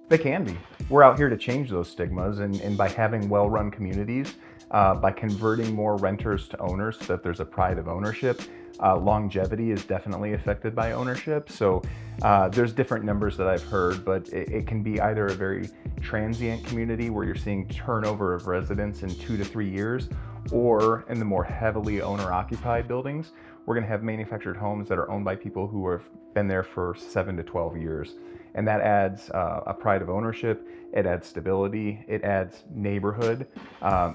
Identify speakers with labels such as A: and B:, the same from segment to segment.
A: They can be. We're out here to change those stigmas, and by having well-run communities, by converting more renters to owners so that there's a pride of ownership. Longevity is definitely affected by ownership. So there's different numbers that I've heard, but it can be either a very transient community where you're seeing turnover of residents in 2 to 3 years, or in the more heavily owner-occupied buildings, we're going to have manufactured homes that are owned by people who have been there for 7 to 12 years. And that adds a pride of ownership, it adds stability, it adds neighborhood,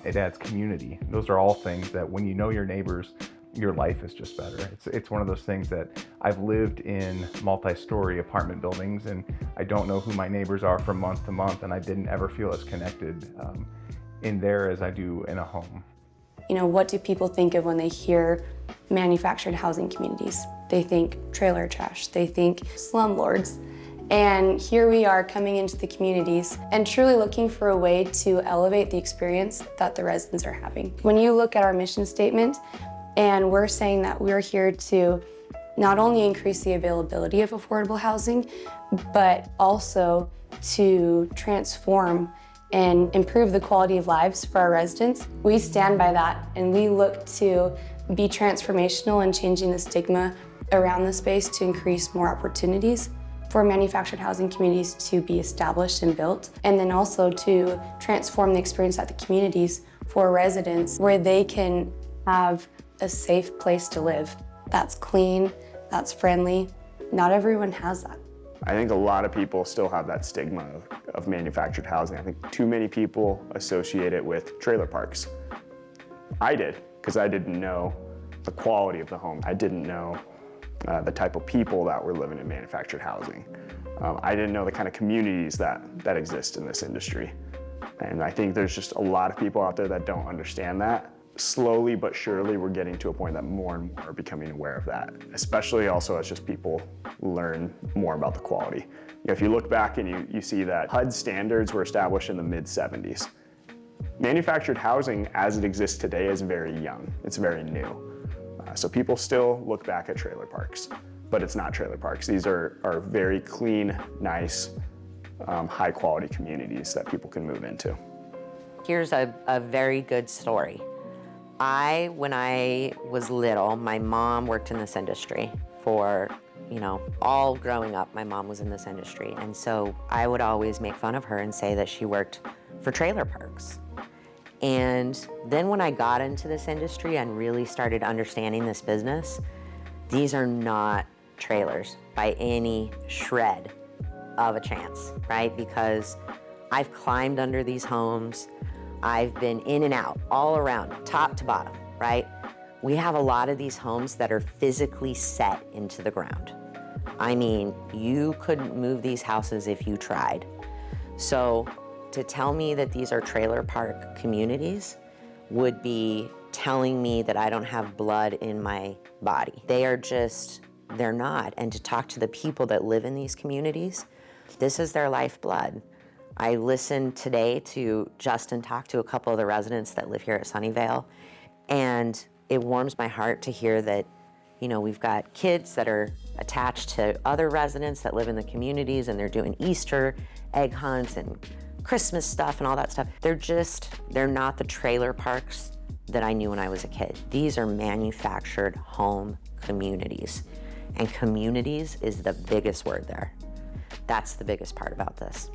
A: it adds community. Those are all things that when you know your neighbors, your life is just better. It's one of those things that I've lived in multi-story apartment buildings, and I don't know who my neighbors are from month to month, and I didn't ever feel as connected in there as I do in a home.
B: You know, what do people think of when they hear manufactured housing communities? They think trailer trash, they think slumlords. And here we are coming into the communities and truly looking for a way to elevate the experience that the residents are having. When you look at our mission statement, and we're saying that we're here to not only increase the availability of affordable housing, but also to transform and improve the quality of lives for our residents. We stand by that, and we look to be transformational in changing the stigma around the space to increase more opportunities for manufactured housing communities to be established and built, and then also to transform the experience at the communities for residents where they can have a safe place to live. That's clean, that's friendly. Not everyone has that.
C: I think a lot of people still have that stigma of manufactured housing. I think too many people associate it with trailer parks. I did, because I didn't know the quality of the home. I didn't know the type of people that were living in manufactured housing. I didn't know the kind of communities that exist in this industry. And I think there's just a lot of people out there that don't understand that. Slowly but surely, we're getting to a point that more and more are becoming aware of that, especially also as just people learn more about the quality. You know, if you look back and you see that HUD standards were established in the mid-70s. Manufactured housing as it exists today is very young. It's very new. So people still look back at trailer parks, but it's not trailer parks. These are very clean, nice, high quality communities that people can move into.
D: Here's a very good story. When I was little, my mom worked in this industry for, all growing up, my mom was in this industry. And so I would always make fun of her and say that she worked for trailer parks. And then when I got into this industry and really started understanding this business, these are not trailers by any shred of a chance, right? Because I've climbed under these homes, I've been in and out, all around, top to bottom, right? We have a lot of these homes that are physically set into the ground. I mean, you couldn't move these houses if you tried. So to tell me that these are trailer park communities would be telling me that I don't have blood in my body. They're not. And to talk to the people that live in these communities, this is their lifeblood. I listened today to Justin talk to a couple of the residents that live here at Sunnyvale, and it warms my heart to hear that, we've got kids that are attached to other residents that live in the communities, and they're doing Easter egg hunts and Christmas stuff and all that stuff. They're not the trailer parks that I knew when I was a kid. These are manufactured home communities, and communities is the biggest word there. That's the biggest part about this.